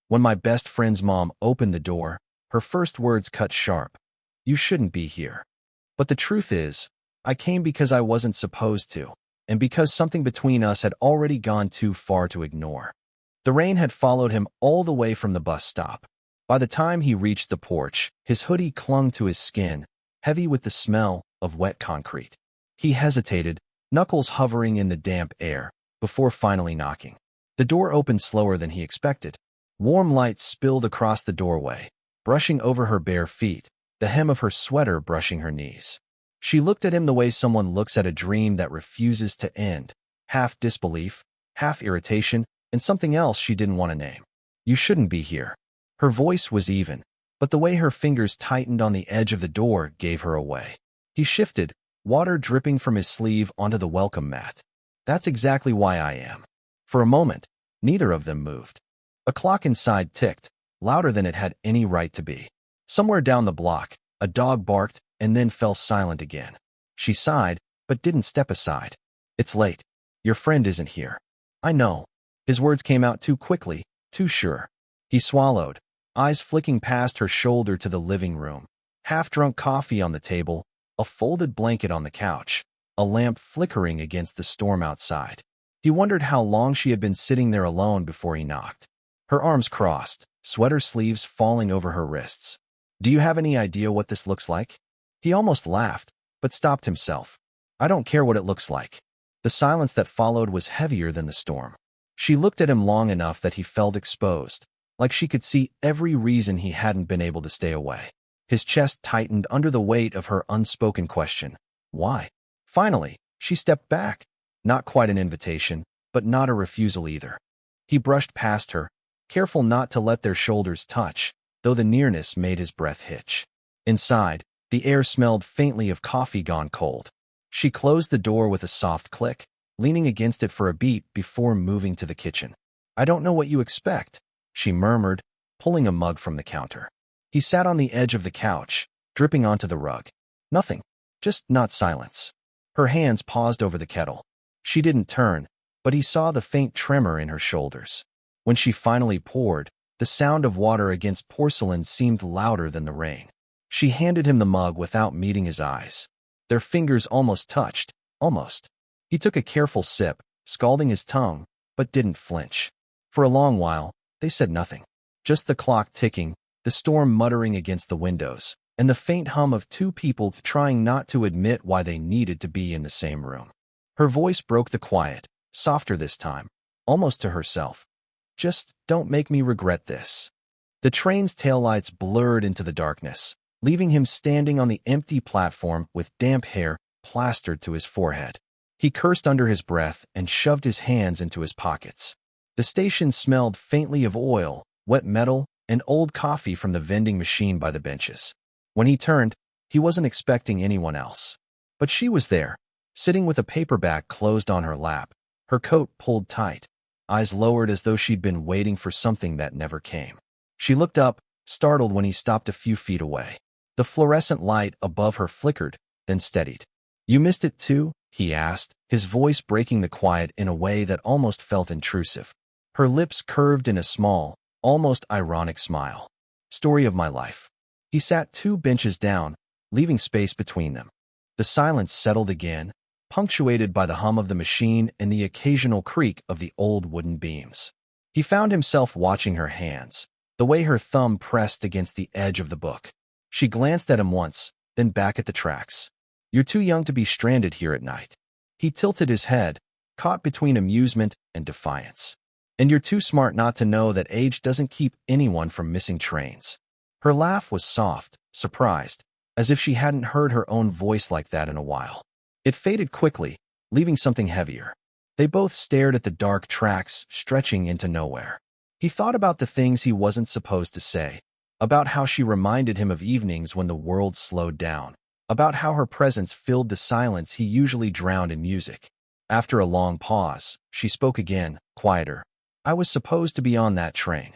When my best friend's mom opened the door, her first words cut sharp. You shouldn't be here. But the truth is, I came because I wasn't supposed to, and because something between us had already gone too far to ignore. The rain had followed him all the way from the bus stop. By the time he reached the porch, his hoodie clung to his skin, heavy with the smell of wet concrete. He hesitated, knuckles hovering in the damp air, before finally knocking. The door opened slower than he expected. Warm light spilled across the doorway, brushing over her bare feet, the hem of her sweater brushing her knees. She looked at him the way someone looks at a dream that refuses to end, half disbelief, half irritation, and something else she didn't want to name. You shouldn't be here. Her voice was even, but the way her fingers tightened on the edge of the door gave her away. He shifted, water dripping from his sleeve onto the welcome mat. That's exactly why I am. For a moment, neither of them moved. A clock inside ticked, louder than it had any right to be. Somewhere down the block, a dog barked and then fell silent again. She sighed, but didn't step aside. It's late. Your friend isn't here. I know. His words came out too quickly, too sure. He swallowed, eyes flicking past her shoulder to the living room. Half-drunk coffee on the table, a folded blanket on the couch, a lamp flickering against the storm outside. He wondered how long she had been sitting there alone before he knocked. Her arms crossed, sweater sleeves falling over her wrists. Do you have any idea what this looks like? He almost laughed, but stopped himself. I don't care what it looks like. The silence that followed was heavier than the storm. She looked at him long enough that he felt exposed, like she could see every reason he hadn't been able to stay away. His chest tightened under the weight of her unspoken question. Why? Finally, she stepped back. Not quite an invitation, but not a refusal either. He brushed past her, careful not to let their shoulders touch, though the nearness made his breath hitch. Inside, the air smelled faintly of coffee gone cold. She closed the door with a soft click, leaning against it for a beat before moving to the kitchen. I don't know what you expect, she murmured, pulling a mug from the counter. He sat on the edge of the couch, dripping onto the rug. Nothing, just not silence. Her hands paused over the kettle. She didn't turn, but he saw the faint tremor in her shoulders. When she finally poured, the sound of water against porcelain seemed louder than the rain. She handed him the mug without meeting his eyes. Their fingers almost touched, almost. He took a careful sip, scalding his tongue, but didn't flinch. For a long while, they said nothing. Just the clock ticking, the storm muttering against the windows, and the faint hum of two people trying not to admit why they needed to be in the same room. Her voice broke the quiet, softer this time, almost to herself. Just don't make me regret this. The train's taillights blurred into the darkness, leaving him standing on the empty platform with damp hair plastered to his forehead. He cursed under his breath and shoved his hands into his pockets. The station smelled faintly of oil, wet metal, and old coffee from the vending machine by the benches. When he turned, he wasn't expecting anyone else. But she was there, sitting with a paperback closed on her lap, her coat pulled tight, eyes lowered as though she'd been waiting for something that never came. She looked up, startled when he stopped a few feet away. The fluorescent light above her flickered, then steadied. You missed it too? He asked, his voice breaking the quiet in a way that almost felt intrusive. Her lips curved in a small, almost ironic smile. Story of my life. He sat 2 benches down, leaving space between them. The silence settled again, punctuated by the hum of the machine and the occasional creak of the old wooden beams. He found himself watching her hands, the way her thumb pressed against the edge of the book. She glanced at him once, then back at the tracks. You're too young to be stranded here at night. He tilted his head, caught between amusement and defiance. And you're too smart not to know that age doesn't keep anyone from missing trains. Her laugh was soft, surprised, as if she hadn't heard her own voice like that in a while. It faded quickly, leaving something heavier. They both stared at the dark tracks stretching into nowhere. He thought about the things he wasn't supposed to say, about how she reminded him of evenings when the world slowed down, about how her presence filled the silence he usually drowned in music. After a long pause, she spoke again, quieter. I was supposed to be on that train.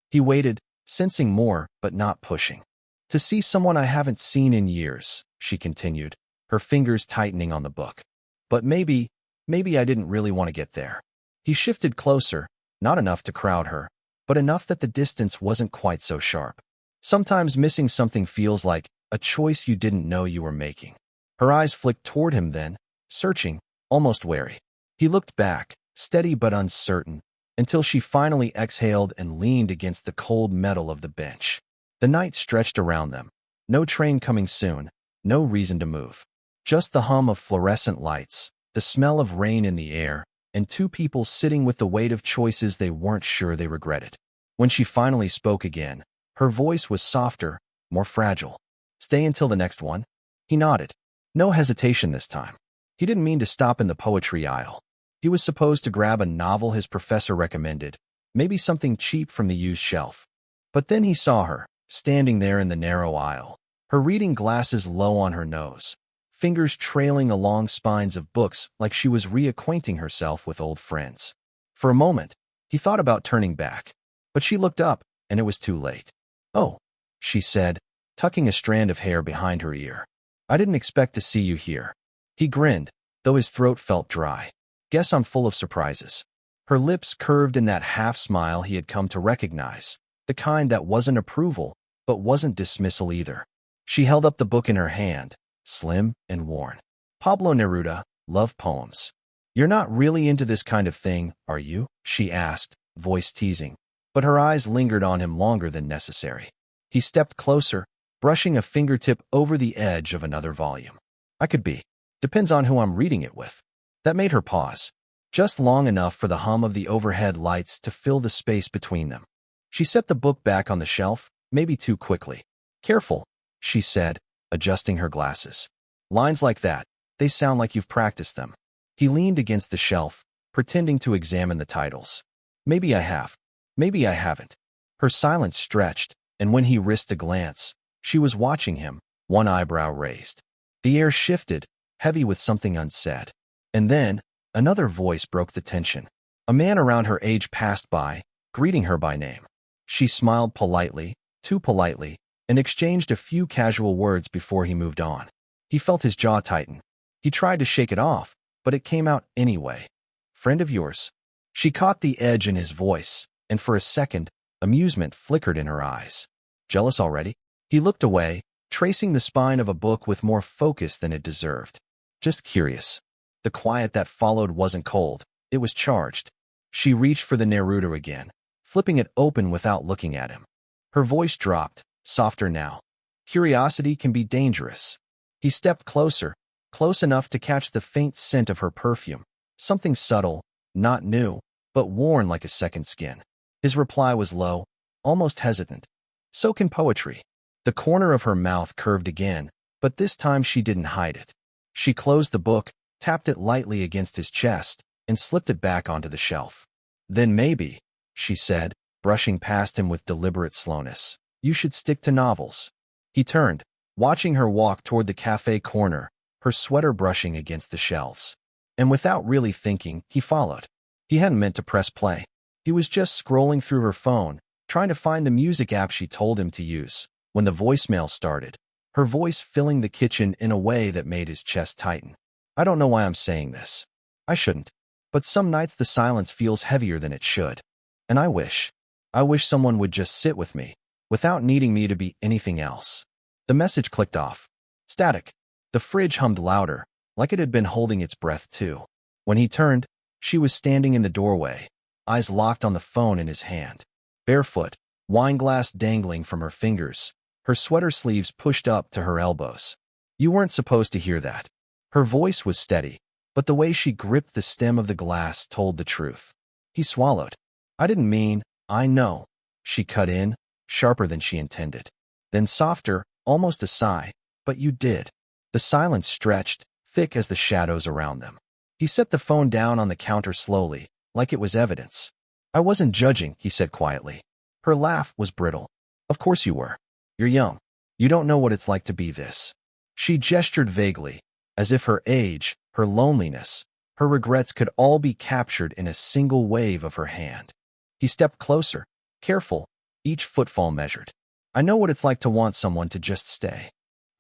He waited, sensing more, but not pushing. To see someone I haven't seen in years, she continued, her fingers tightening on the book. But maybe I didn't really want to get there. He shifted closer, not enough to crowd her, but enough that the distance wasn't quite so sharp. Sometimes missing something feels like a choice you didn't know you were making. Her eyes flicked toward him then, searching, almost wary. He looked back, steady but uncertain, until she finally exhaled and leaned against the cold metal of the bench. The night stretched around them. No train coming soon, no reason to move. Just the hum of fluorescent lights, the smell of rain in the air, and two people sitting with the weight of choices they weren't sure they regretted. When she finally spoke again, her voice was softer, more fragile. "Stay until the next one?" He nodded. No hesitation this time. He didn't mean to stop in the poetry aisle. He was supposed to grab a novel his professor recommended, maybe something cheap from the used shelf. But then he saw her, standing there in the narrow aisle, her reading glasses low on her nose, fingers trailing along spines of books like she was reacquainting herself with old friends. For a moment, he thought about turning back, but she looked up, and it was too late. "Oh," she said, tucking a strand of hair behind her ear. "I didn't expect to see you here." He grinned, though his throat felt dry. "Guess I'm full of surprises." Her lips curved in that half-smile he had come to recognize, the kind that wasn't approval, but wasn't dismissal either. She held up the book in her hand, slim and worn. "Pablo Neruda, Love Poems. You're not really into this kind of thing, are you?" she asked, voice teasing, but her eyes lingered on him longer than necessary. He stepped closer, brushing a fingertip over the edge of another volume. "I could be. Depends on who I'm reading it with." That made her pause, just long enough for the hum of the overhead lights to fill the space between them. She set the book back on the shelf, maybe too quickly. "Careful," she said, adjusting her glasses. "Lines like that, they sound like you've practiced them." He leaned against the shelf, pretending to examine the titles. "Maybe I have. Maybe I haven't." Her silence stretched, and when he risked a glance, she was watching him, one eyebrow raised. The air shifted, heavy with something unsaid. And then, another voice broke the tension. A man around her age passed by, greeting her by name. She smiled politely, too politely, and exchanged a few casual words before he moved on. He felt his jaw tighten. He tried to shake it off, but it came out anyway. "Friend of yours?" She caught the edge in his voice, and for a second, amusement flickered in her eyes. "Jealous already?" He looked away, tracing the spine of a book with more focus than it deserved. "Just curious." The quiet that followed wasn't cold, it was charged. She reached for the Neruda again, flipping it open without looking at him. Her voice dropped, softer now. "Curiosity can be dangerous." He stepped closer, close enough to catch the faint scent of her perfume, something subtle, not new, but worn like a second skin. His reply was low, almost hesitant. "So can poetry." The corner of her mouth curved again, but this time she didn't hide it. She closed the book, tapped it lightly against his chest, and slipped it back onto the shelf. "Then maybe," she said, brushing past him with deliberate slowness, "you should stick to novels." He turned, watching her walk toward the cafe corner, her sweater brushing against the shelves. And without really thinking, he followed. He hadn't meant to press play. He was just scrolling through her phone, trying to find the music app she told him to use, when the voicemail started, her voice filling the kitchen in a way that made his chest tighten. "I don't know why I'm saying this. I shouldn't. But some nights the silence feels heavier than it should. And I wish someone would just sit with me, without needing me to be anything else." The message clicked off. Static. The fridge hummed louder, like it had been holding its breath too. When he turned, she was standing in the doorway, eyes locked on the phone in his hand. Barefoot, wine glass dangling from her fingers, her sweater sleeves pushed up to her elbows. "You weren't supposed to hear that." Her voice was steady, but the way she gripped the stem of the glass told the truth. He swallowed. "I didn't mean, I know," she cut in, sharper than she intended. Then softer, almost a sigh, "But you did." The silence stretched, thick as the shadows around them. He set the phone down on the counter slowly, like it was evidence. "I wasn't judging," he said quietly. Her laugh was brittle. "Of course you were. You're young. You don't know what it's like to be this." She gestured vaguely, as if her age, her loneliness, her regrets could all be captured in a single wave of her hand. He stepped closer, careful, each footfall measured. "I know what it's like to want someone to just stay."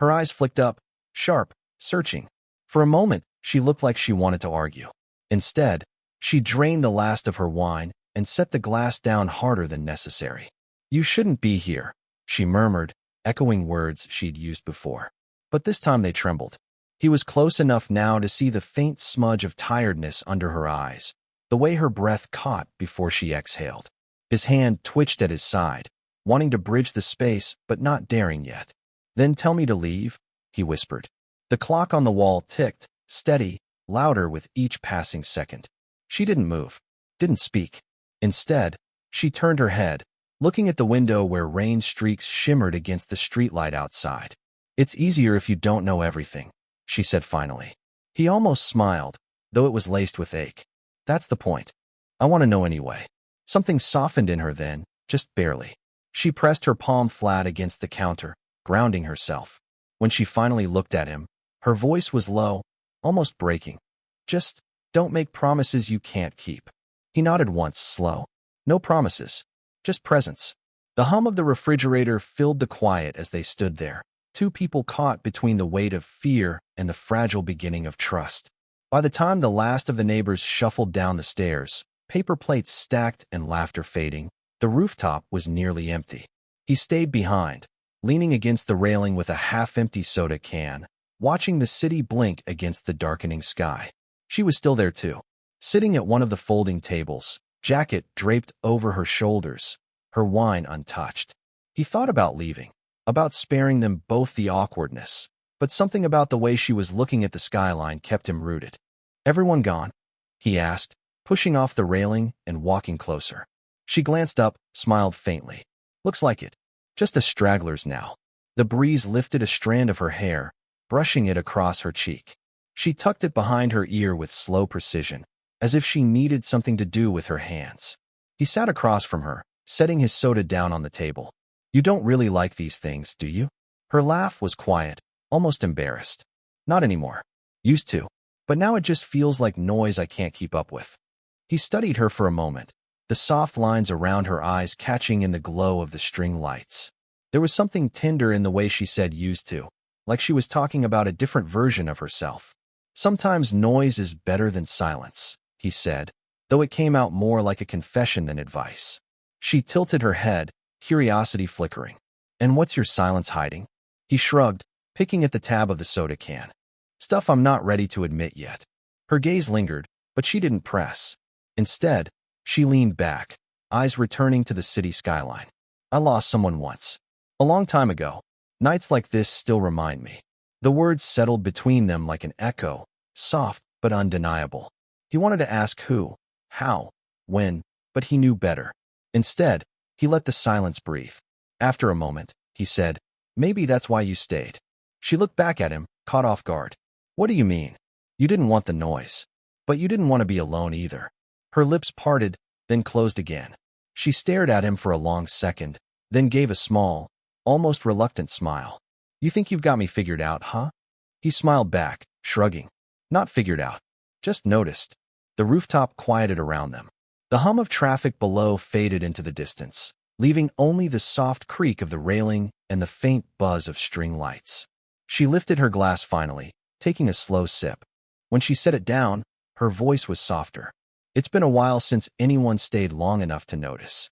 Her eyes flicked up, sharp, searching. For a moment, she looked like she wanted to argue. Instead, she drained the last of her wine and set the glass down harder than necessary. "You shouldn't be here," she murmured, echoing words she'd used before. But this time they trembled. He was close enough now to see the faint smudge of tiredness under her eyes, the way her breath caught before she exhaled. His hand twitched at his side, wanting to bridge the space but not daring yet. "Then tell me to leave," he whispered. The clock on the wall ticked, steady, louder with each passing second. She didn't move, didn't speak. Instead, she turned her head, looking at the window where rain streaks shimmered against the streetlight outside. "It's easier if you don't know everything," she said finally. He almost smiled, though it was laced with ache. "That's the point. I want to know anyway." Something softened in her then, just barely. She pressed her palm flat against the counter, grounding herself. When she finally looked at him, her voice was low, almost breaking. "Just don't make promises you can't keep." He nodded once, slow. "No promises, just presence." The hum of the refrigerator filled the quiet as they stood there, two people caught between the weight of fear and the fragile beginning of trust. By the time the last of the neighbors shuffled down the stairs, paper plates stacked and laughter fading, the rooftop was nearly empty. He stayed behind, leaning against the railing with a half-empty soda can, watching the city blink against the darkening sky. She was still there too, sitting at one of the folding tables, jacket draped over her shoulders, her wine untouched. He thought about leaving, about sparing them both the awkwardness, but something about the way she was looking at the skyline kept him rooted. "Everyone gone?" he asked, pushing off the railing and walking closer. She glanced up, smiled faintly. "Looks like it. Just the stragglers now." The breeze lifted a strand of her hair, brushing it across her cheek. She tucked it behind her ear with slow precision, as if she needed something to do with her hands. He sat across from her, setting his soda down on the table. "You don't really like these things, do you?" Her laugh was quiet, almost embarrassed. "Not anymore. Used to. But now it just feels like noise I can't keep up with." He studied her for a moment, the soft lines around her eyes catching in the glow of the string lights. There was something tender in the way she said used to, like she was talking about a different version of herself. "Sometimes noise is better than silence," he said, though it came out more like a confession than advice. She tilted her head, curiosity flickering. "And what's your silence hiding?" He shrugged, picking at the tab of the soda can. "Stuff I'm not ready to admit yet." Her gaze lingered, but she didn't press. Instead, she leaned back, eyes returning to the city skyline. "I lost someone once. A long time ago. Nights like this still remind me." The words settled between them like an echo, soft but undeniable. He wanted to ask who, how, when, but he knew better. Instead, he let the silence breathe. After a moment, he said, "Maybe that's why you stayed." She looked back at him, caught off guard. "What do you mean? You didn't want the noise. But you didn't want to be alone either." Her lips parted, then closed again. She stared at him for a long second, then gave a small, almost reluctant smile. "You think you've got me figured out, huh?" He smiled back, shrugging. "Not figured out. Just noticed." The rooftop quieted around them. The hum of traffic below faded into the distance, leaving only the soft creak of the railing and the faint buzz of string lights. She lifted her glass finally, taking a slow sip. When she set it down, her voice was softer. "It's been a while since anyone stayed long enough to notice."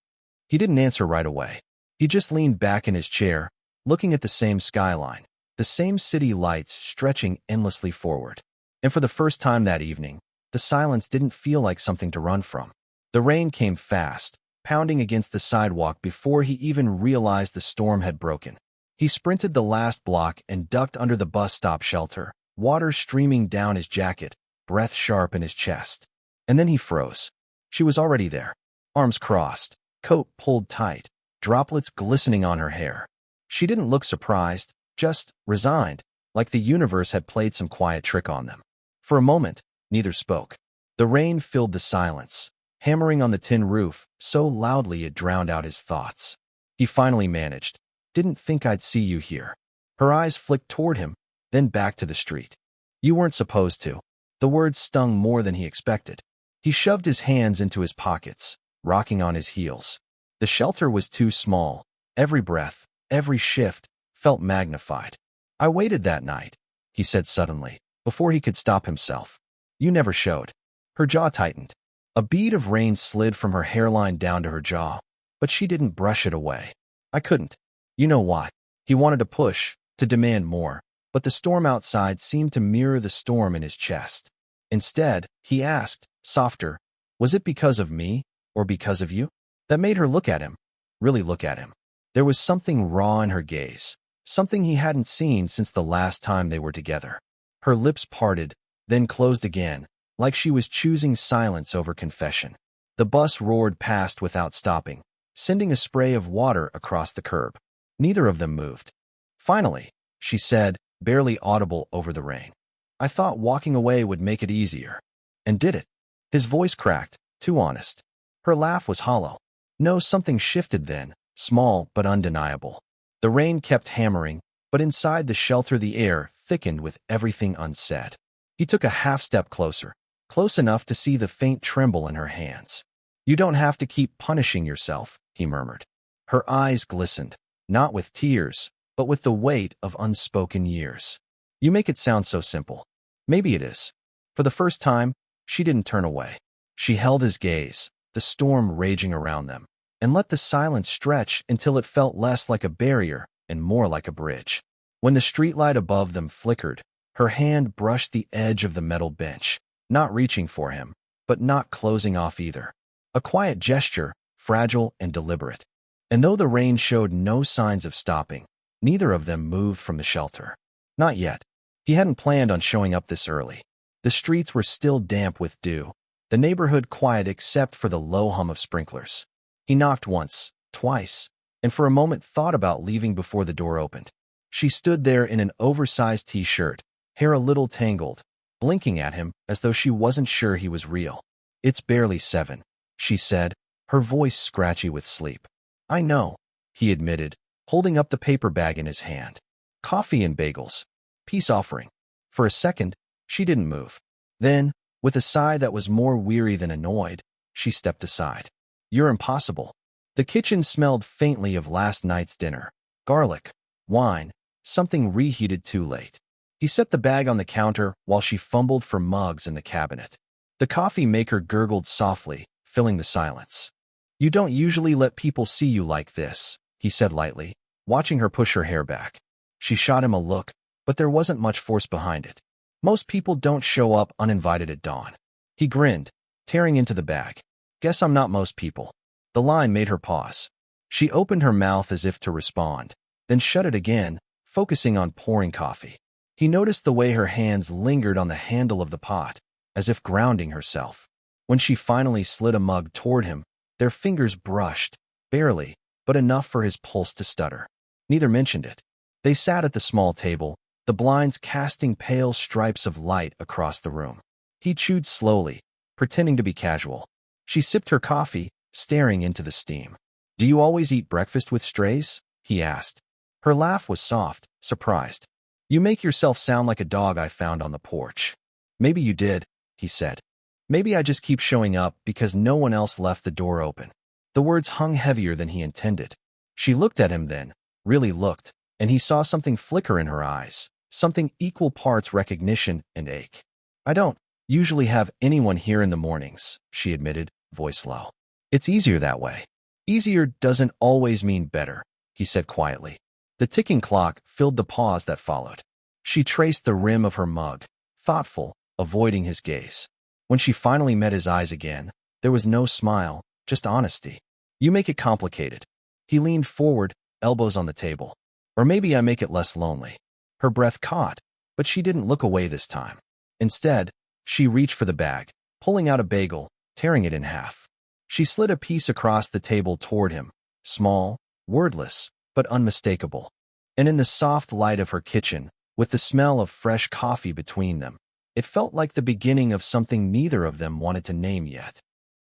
He didn't answer right away. He just leaned back in his chair, looking at the same skyline, the same city lights stretching endlessly forward. And for the first time that evening, the silence didn't feel like something to run from. The rain came fast, pounding against the sidewalk before he even realized the storm had broken. He sprinted the last block and ducked under the bus stop shelter, water streaming down his jacket, breath sharp in his chest. And then he froze. She was already there, arms crossed, coat pulled tight, droplets glistening on her hair. She didn't look surprised, just resigned, like the universe had played some quiet trick on them. For a moment, neither spoke. The rain filled the silence, hammering on the tin roof so loudly it drowned out his thoughts. He finally managed. "Didn't think I'd see you here." Her eyes flicked toward him, then back to the street. "You weren't supposed to." The words stung more than he expected. He shoved his hands into his pockets, rocking on his heels. The shelter was too small. Every breath, every shift, felt magnified. "I waited that night," he said suddenly, before he could stop himself. "You never showed." Her jaw tightened. A bead of rain slid from her hairline down to her jaw, but she didn't brush it away. I couldn't. You know why? He wanted to push, to demand more, but the storm outside seemed to mirror the storm in his chest. Instead, he asked, softer, was it because of me, or because of you? That made her look at him, really look at him. There was something raw in her gaze, something he hadn't seen since the last time they were together. Her lips parted, then closed again, like she was choosing silence over confession. The bus roared past without stopping, sending a spray of water across the curb. Neither of them moved. Finally, she said, barely audible over the rain, I thought walking away would make it easier. And did it? His voice cracked, too honest. Her laugh was hollow. No, something shifted then, small but undeniable. The rain kept hammering, but inside the shelter the air thickened with everything unsaid. He took a half-step closer, close enough to see the faint tremble in her hands. You don't have to keep punishing yourself, he murmured. Her eyes glistened, not with tears, but with the weight of unspoken years. You make it sound so simple. Maybe it is. For the first time, she didn't turn away. She held his gaze, the storm raging around them, and let the silence stretch until it felt less like a barrier and more like a bridge. When the streetlight above them flickered, her hand brushed the edge of the metal bench, not reaching for him, but not closing off either. A quiet gesture, fragile and deliberate. And though the rain showed no signs of stopping, neither of them moved from the shelter. Not yet. He hadn't planned on showing up this early. The streets were still damp with dew, the neighborhood quiet except for the low hum of sprinklers. He knocked once, twice, and for a moment thought about leaving before the door opened. She stood there in an oversized t-shirt, hair a little tangled, blinking at him as though she wasn't sure he was real. It's barely 7, she said, her voice scratchy with sleep. I know, he admitted, holding up the paper bag in his hand. Coffee and bagels. Peace offering. For a second, she didn't move. Then, with a sigh that was more weary than annoyed, she stepped aside. You're impossible. The kitchen smelled faintly of last night's dinner. Garlic, wine, something reheated too late. He set the bag on the counter while she fumbled for mugs in the cabinet. The coffee maker gurgled softly, filling the silence. You don't usually let people see you like this, he said lightly, watching her push her hair back. She shot him a look, but there wasn't much force behind it. Most people don't show up uninvited at dawn. He grinned, tearing into the bag. Guess I'm not most people. The line made her pause. She opened her mouth as if to respond, then shut it again, focusing on pouring coffee. He noticed the way her hands lingered on the handle of the pot, as if grounding herself. When she finally slid a mug toward him, their fingers brushed, barely, but enough for his pulse to stutter. Neither mentioned it. They sat at the small table, the blinds casting pale stripes of light across the room. He chewed slowly, pretending to be casual. She sipped her coffee, staring into the steam. Do you always eat breakfast with strays? He asked. Her laugh was soft, surprised. You make yourself sound like a dog I found on the porch. Maybe you did, he said. Maybe I just keep showing up because no one else left the door open. The words hung heavier than he intended. She looked at him then, really looked, and he saw something flicker in her eyes, something equal parts recognition and ache. I don't usually have anyone here in the mornings, she admitted, voice low. It's easier that way. Easier doesn't always mean better, he said quietly. The ticking clock filled the pause that followed. She traced the rim of her mug, thoughtful, avoiding his gaze. When she finally met his eyes again, there was no smile, just honesty. You make it complicated. He leaned forward, elbows on the table. Or maybe I make it less lonely. Her breath caught, but she didn't look away this time. Instead, she reached for the bag, pulling out a bagel, tearing it in half. She slid a piece across the table toward him, small, wordless, but unmistakable. And in the soft light of her kitchen, with the smell of fresh coffee between them, it felt like the beginning of something neither of them wanted to name yet.